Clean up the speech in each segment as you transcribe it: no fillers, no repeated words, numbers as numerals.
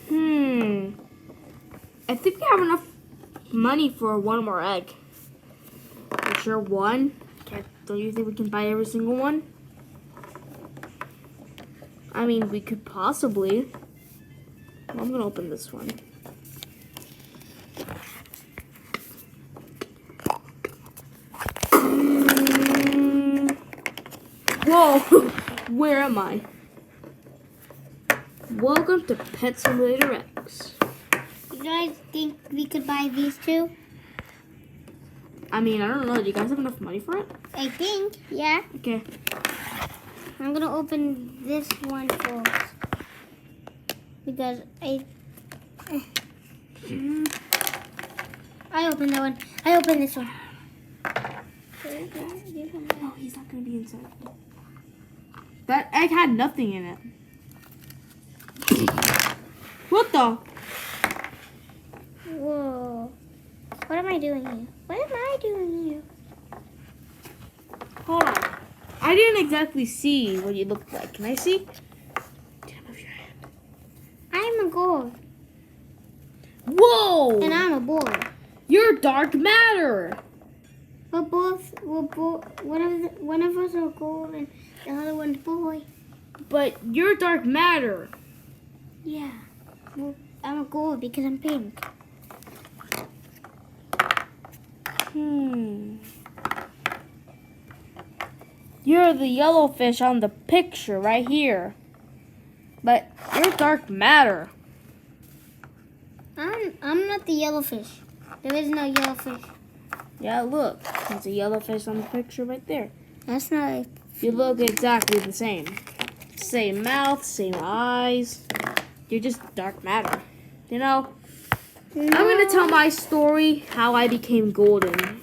I think we have enough money for one more egg. For sure, one. Don't you think we can buy every single one? I mean, we could possibly. Well, I'm gonna open this one. Whoa! Where am I? Welcome to Pet Simulator X. You guys think we could buy these two? I mean, I don't know. Do you guys have enough money for it? I think, yeah. Okay. I'm gonna open this one first because I opened that one. I opened this one. No, he's not gonna be inside. That egg had nothing in it. What the? Whoa! What am I doing here? What am I doing here? Hold on. I didn't exactly see what you looked like. Can I see? Can I move your hand? I'm a girl Whoa! and I'm a boy. You're dark matter. We're both. One of us are girl and the other one's boy. But you're dark matter. Yeah. Well, I'm a girl because I'm pink. You're the yellow fish on the picture right here. But you're dark matter. I'm not the yellowfish. There is no yellowfish. Yeah, look. There's a yellow fish on the picture right there. That's not. You look exactly the same. Same mouth, same eyes. You're just dark matter. You know, I'm going to tell my story, how I became golden.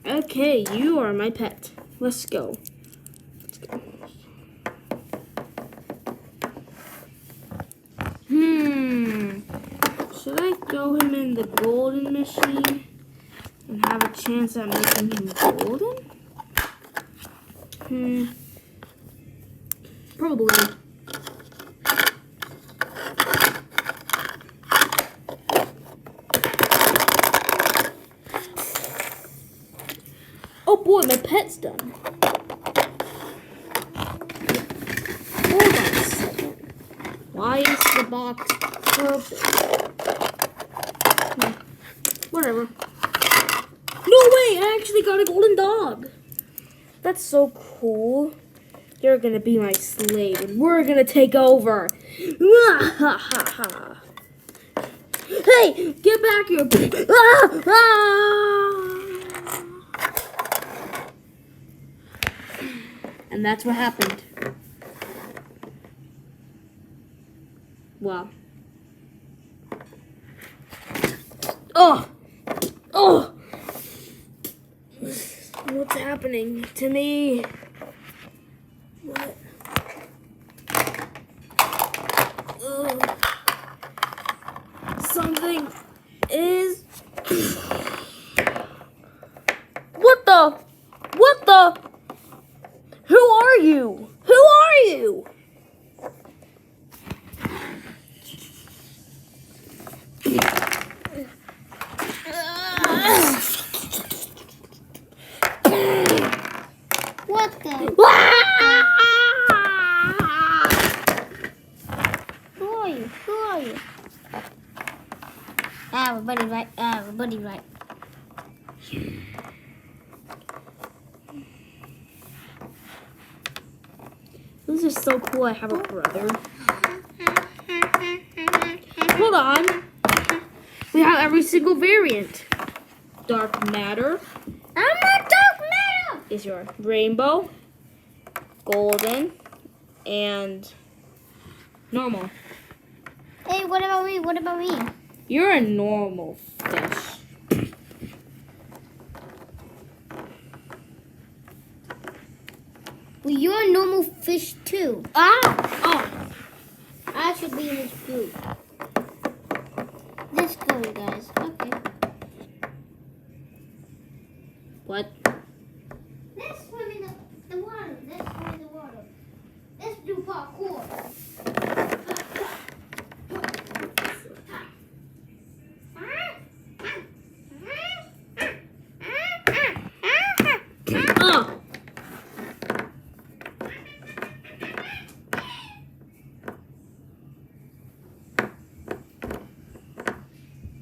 Okay, you are my pet. Let's go. Should I throw him in the golden machine and have a chance at making him golden? Probably. Oh boy, my pet's done. Hold on a second. Why is the box purple? Whatever. No way! I actually got a golden dog. That's so cool. You're gonna be my slave, and we're gonna take over. Hey, get back here! And that's what happened. Wow. Oh! What's happening to me? What? Something is... What the? Who are you? What the? Who are you? I have a buddy right. This is so cool. I have a brother. Hold on. We have every single variant. Dark matter I'm not dark matter. is your rainbow, golden, and normal. Hey, what about me? You're a normal fish. Well, you're a normal fish too. Oh. I should be in this food.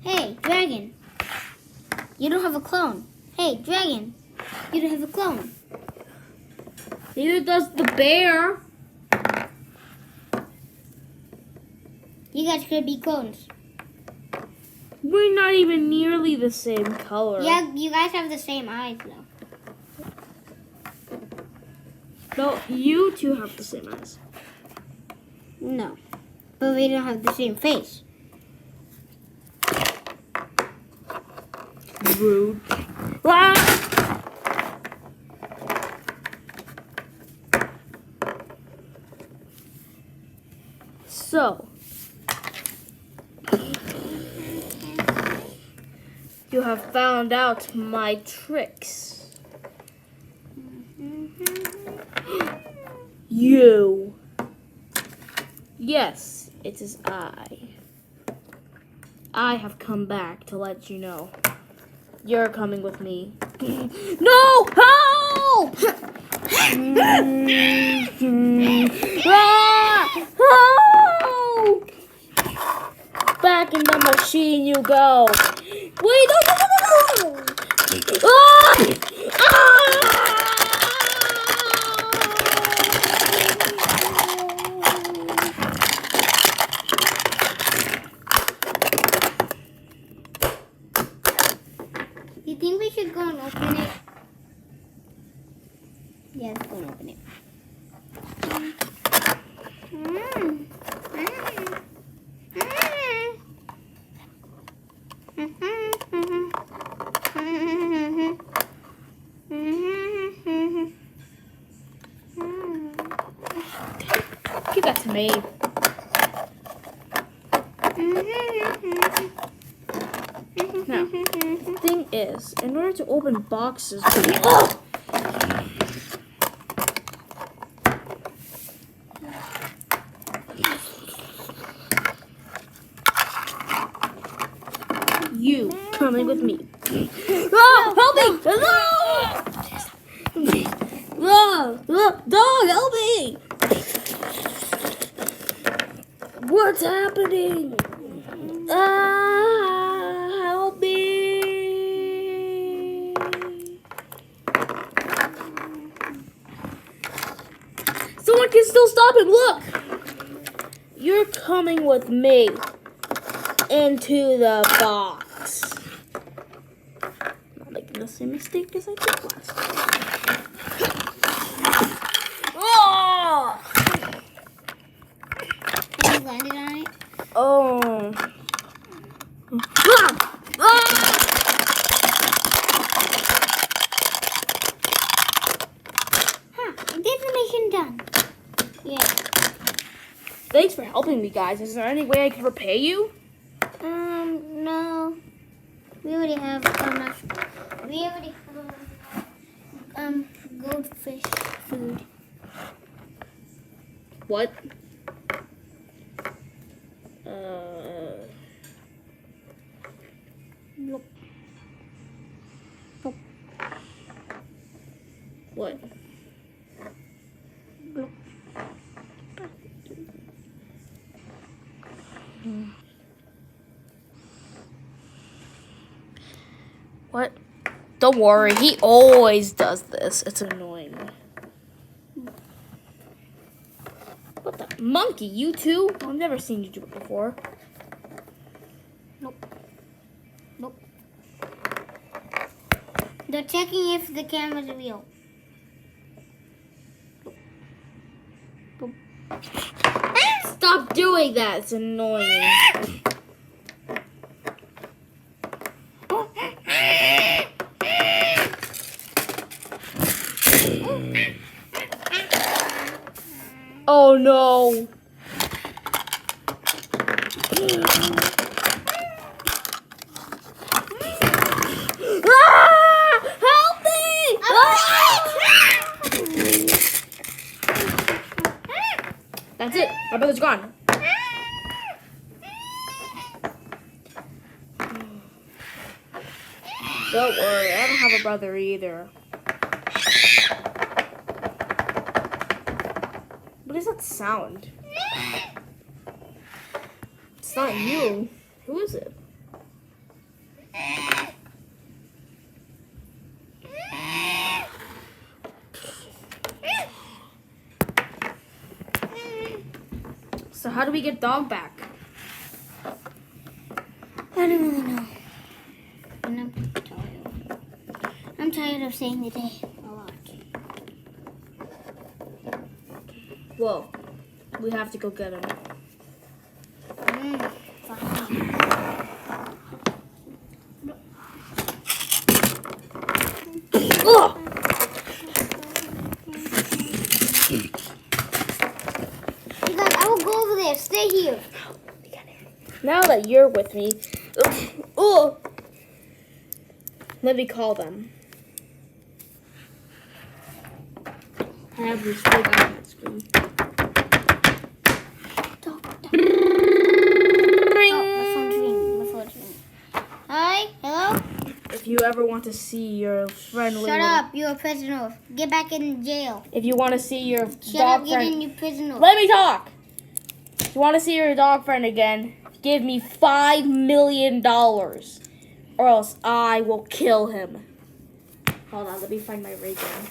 Hey, dragon. You don't have a clone. Hey, dragon. You don't have a clone. Neither does the bear. You guys could be clones. We're not even nearly the same color. Yeah, you guys have the same eyes though. No, you two have the same eyes. No. But we don't have the same face. Rude. Ah! So, you have found out my tricks. You. Yes, it is I. I have come back to let you know. You're coming with me. No! Help! Ah! Help! Back in the machine you go. Wait, no! Ah! You think we should go and open it? Yeah, let's go and open it. Give that to me. Now, the thing is, in order to open boxes, you coming with me. Ah, help me! Hello! Dog, help me! What's happening? Help me! Someone can still stop him. Look! You're coming with me into the box. Not making the same mistake as I did last time. Oh! You landed on it? Oh. Huh, I did the mission done. Yeah. Thanks for helping me, guys. Is there any way I can repay you? No. We already have goldfish food. What? Nope. Nope. What? Nope. What? Don't worry, he always does this. It's annoying. What the monkey? You too? I've never seen you do it before. Nope. Nope. They're checking if the camera's real. Nope. Stop doing that. It's annoying. Oh no. Ah! Help me! That's it. My brother's gone. Don't worry, I don't have a brother either. What does that sound? It's not you. Who is it? How do we get dog back? I don't really know. And I'm tired of saying the day a lot. Whoa. We have to go get him. Fine. Ugh! You guys, I will go over there. Stay here. Now that you're with me, oh, let me call them. I have this big iPad screen. Ring. Oh, my phone's ringing. My phone's ringing. Hi? Hello? If you ever want to see your friendly, Shut up. You're a prisoner. Get back in jail. If you want to see your Shut dog up. Get friend, in your prisoner. let me talk. If you want to see your dog friend again, give me $5 million, or else I will kill him. Hold on, let me find my ray gun.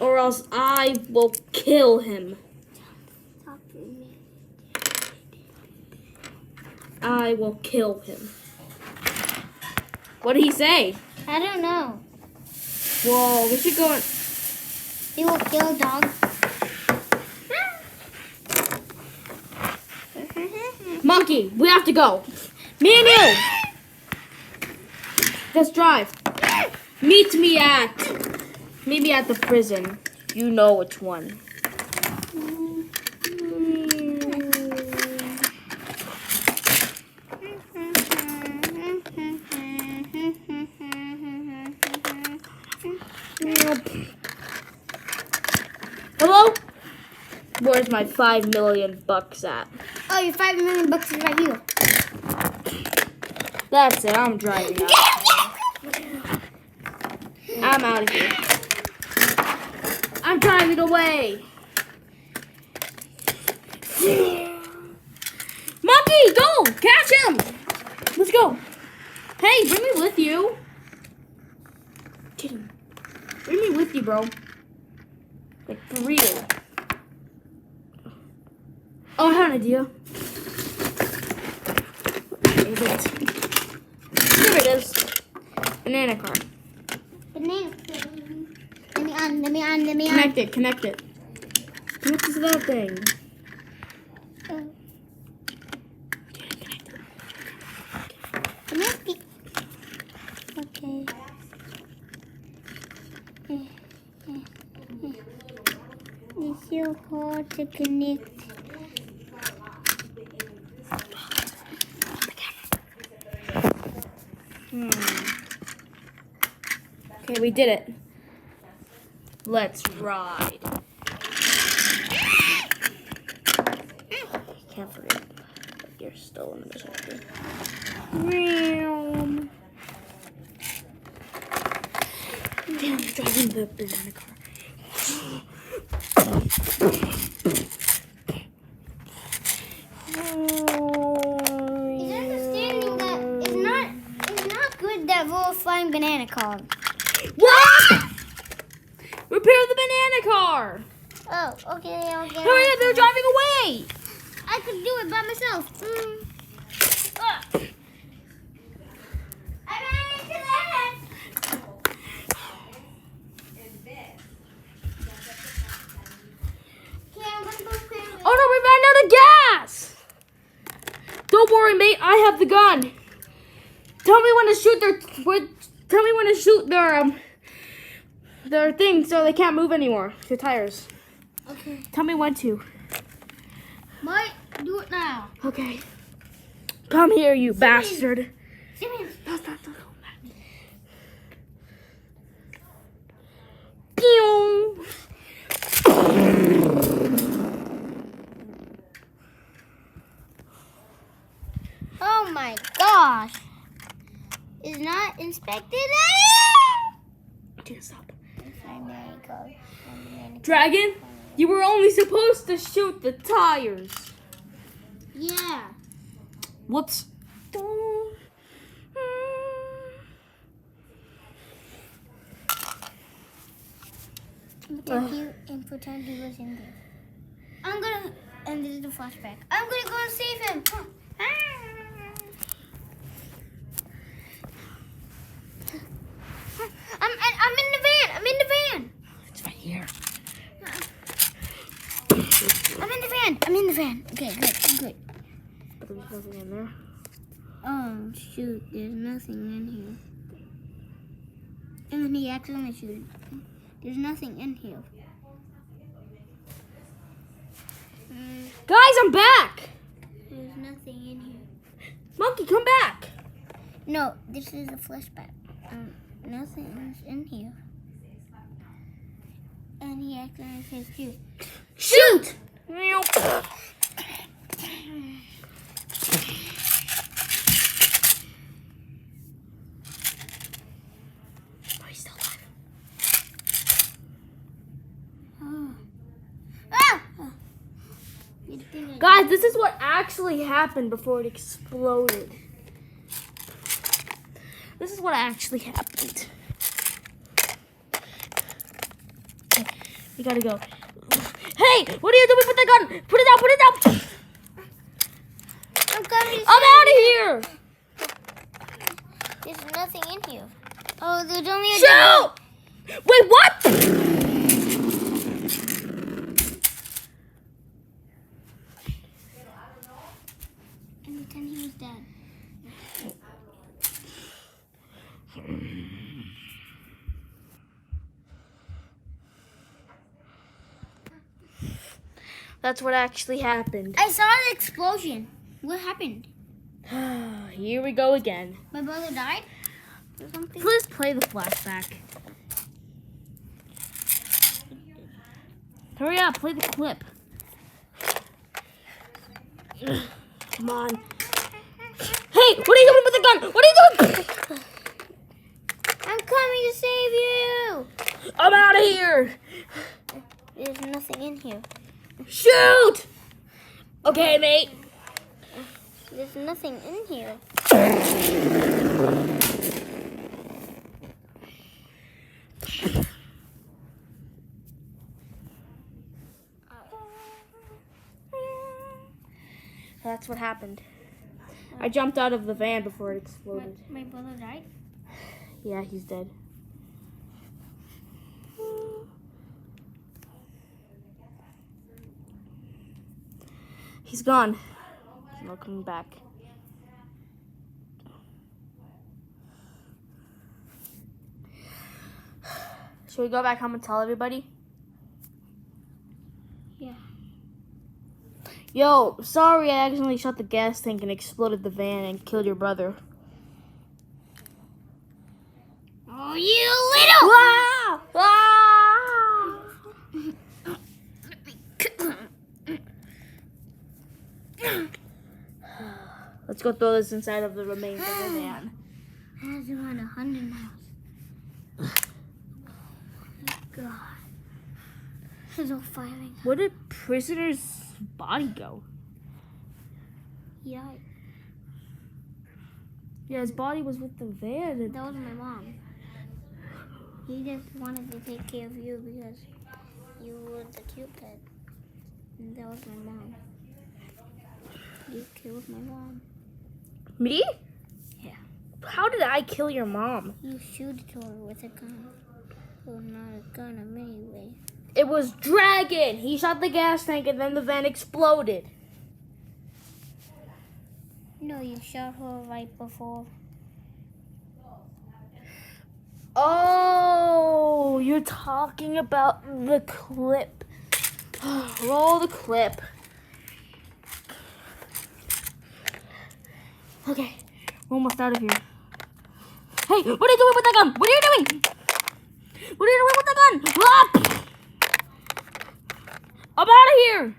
Or else I will kill him. I will kill him. What did he say? I don't know. Whoa, we should go. He will kill a dog. Monkey, we have to go. Me and you. Just drive. Meet me at the prison. You know which one. Hello? Where's my $5 million at? Oh, your $5 million is right here. That's it. I'm driving out. I'm out of here. I'm driving away. Monkey, go! Catch him! Let's go. Hey, bring me with you. Get him. Bring me with you, bro. Like, for real. Oh, I have an idea. Where is it? Here it is. Banana car. Banana. Let me on. Connect it. Connect it to that thing. Connect it. Okay. It's so hard to connect. Okay, we did it. Let's ride. Can't forget that you're still in the mission. Damn, I'm driving the banana car. He's understanding that it's not good that we're flying banana car. What? Repair the banana car. Oh, okay, I'll get Hurry it. up, they're driving away. I could do it by myself. I ran into that. Okay, I'm gonna go clear. Oh no, we ran out of gas. Don't worry, mate. I have the gun. Tell me when to shoot their thing so they can't move anymore. Their tires. Okay. Tell me when to. Might do it now. Okay. Come here, you bastard. Simeon. No. Pew. Oh my gosh. Is not inspected. I can't stop. There you go. Dragon, you were only supposed to shoot the tires. Yeah. Whoops. And pretend he was in there. I'm gonna, and this is the flashback. I'm gonna go and save him. I'm in the van. I'm in the van. It's right here. I'm in the van. I'm in the van. Okay, good, good. But there's nothing in there. Oh shoot! There's nothing in here. And then he accidentally shooted. There's nothing in here. Guys, I'm back. There's nothing in here. Monkey, come back. No, this is a flashback. Nothing is in here. And he accidentally says shoot. Shoot! Oh, he's still alive. Guys, this is what actually happened before it exploded. This is what actually happened. Okay, we gotta go. Hey, what are you doing with the gun? Put it down, put it down. I'm out of here. There's nothing in here. Oh, there's only a Shoot! Wait, what? And then he was dead. That's what actually happened. I saw the explosion. What happened? Here we go again. My brother died? Or something? Let's play the flashback. Hurry up, play the clip. Come on. Hey, what are you doing with the gun? What are you doing? I'm coming to save you. I'm out of here. There's nothing in here. Shoot! Okay, mate. There's nothing in here. That's what happened. I jumped out of the van before it exploded. My brother died? Yeah, he's dead. He's gone. He's not coming back. Should we go back home and tell everybody? Yeah. Yo, sorry I accidentally shot the gas tank and exploded the van and killed your brother. Oh, you little! Ah! Ah! Let's go throw this inside of the remains of the van. Has around 100 miles. Oh my God. It's all firing. Where did prisoner's body go? Yeah, Yeah, his body was with the van. that was my mom. He just wanted to take care of you because you were the cute pet. And that was my mom. You killed my mom. Me? Yeah. How did I kill your mom? You shoot her with a gun. Well, not a gun, a anyway. It was Dragon. He shot the gas tank and then the van exploded. No, you shot her right before. Oh, you're talking about the clip. Roll the clip. Okay, we're almost out of here. Hey, what are you doing with the gun? What are you doing? What are you doing with the gun? Ah! I'm out of here.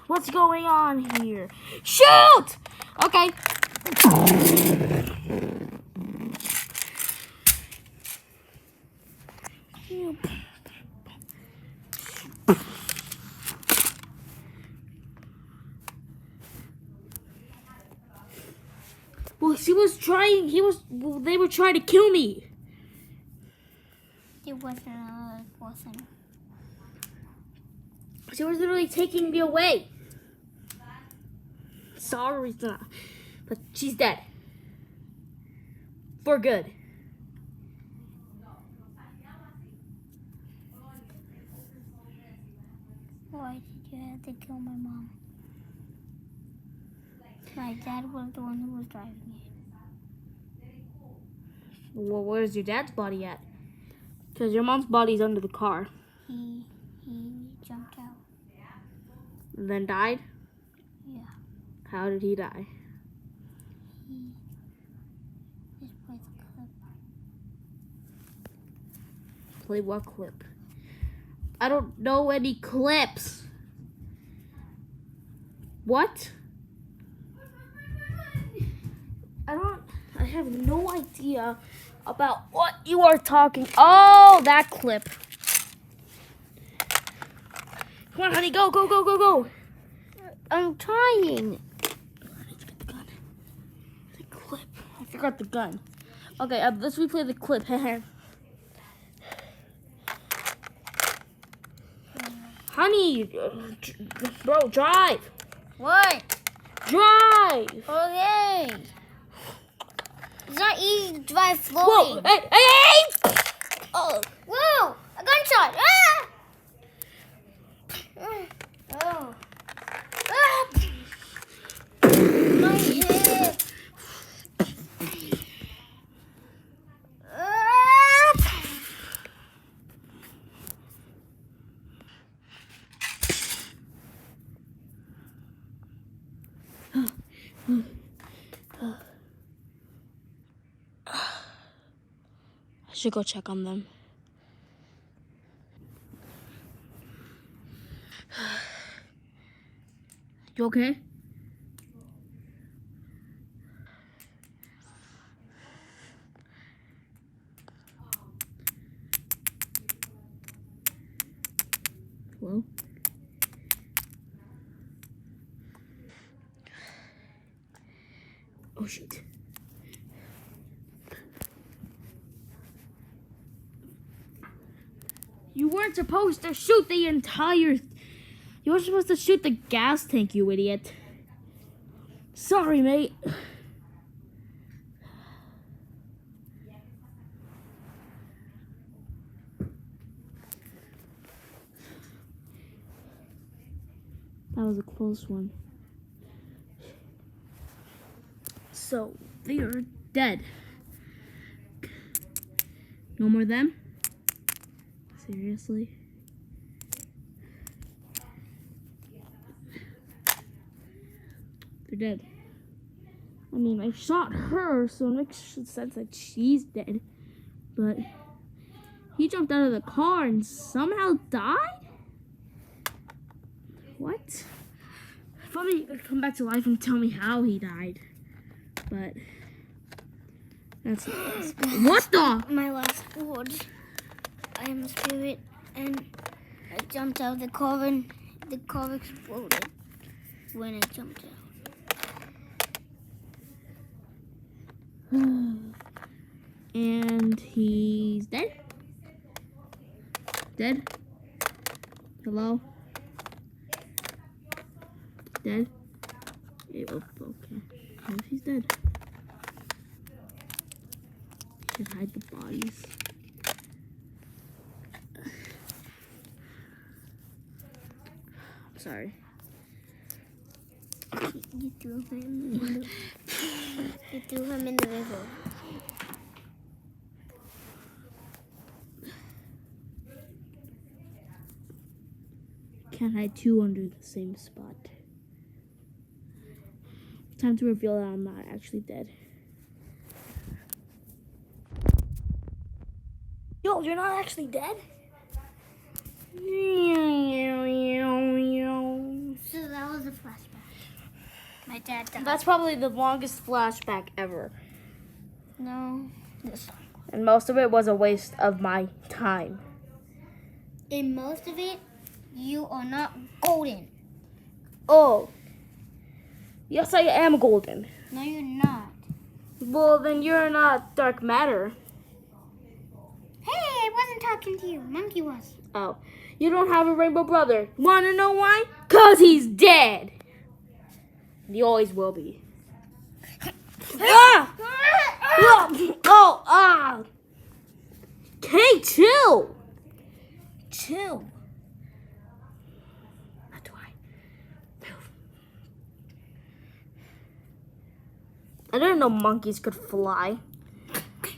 What's going on here? Shoot! Okay. Well, they were trying to kill me. It wasn't. She was literally taking me away. Sorry, but she's dead. For good. Why did you have to kill my mom? My dad was the one who was driving it. Well, where's your dad's body at? Because your mom's body's under the car. He jumped out. And then died? Yeah. How did he die? He just played the clip. Play what clip? I don't know any clips. What? I have no idea about what you are talking. Oh, that clip. Come on, honey, go, go, go, go, go. I'm trying. I need to get the gun. The clip. I forgot the gun. Okay, let's replay the clip. Honey, bro, drive. What? Drive. Okay. It's not easy to drive Whoa, slowly. hey, hey, hey. Oh. Whoa! A gunshot! Ah! Oh. Ah! My hip. Ah! I should go check on them. You okay? Hello? Oh shit. You weren't supposed to shoot the entire... You were supposed to shoot the gas tank, you idiot. Sorry, mate. That was a close one. So, they are dead. No more of them? Seriously? They're dead. I mean, I shot her, so it makes sense that she's dead. But he jumped out of the car and somehow died? What? If only you could come back to life and tell me how he died. But that's not possible. What the? My last words. I am a spirit, and I jumped out of the car, and the car exploded when I jumped out. And he's dead? Dead? Hello? Dead? Yeah, oh, okay. What if he's dead? You should hide the bodies. I'm sorry. You threw him in the, you threw him in the river. Can't hide two under the same spot. Time to reveal that I'm not actually dead. Yo, you're not actually dead? So that was a flashback. My dad died. That's probably the longest flashback ever. No. This one. And most of it was a waste of my time. In most of it, you are not golden. Oh. Yes, I am golden. No, you're not. Well, then you're not dark matter. Hey, I wasn't talking to you. Monkey was. Oh. You don't have a rainbow brother. Wanna know why? 'Cause he's dead. And he always will be. Ah! Ah! Okay, chill. Chill. How do I move? I didn't know monkeys could fly.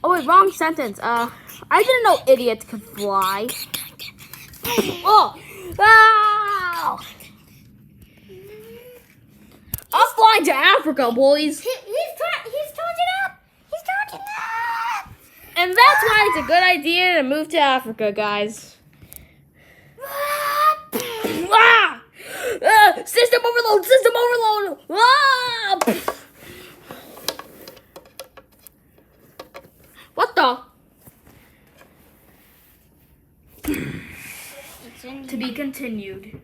Oh wait, wrong sentence. I didn't know idiots could fly. Oh! Ow! I'm flying to Africa, boys. He's charging up. He's charging up. And that's why it's a good idea to move to Africa, guys. Ah! System overload! System overload! Ah! What the? It's in To be continued.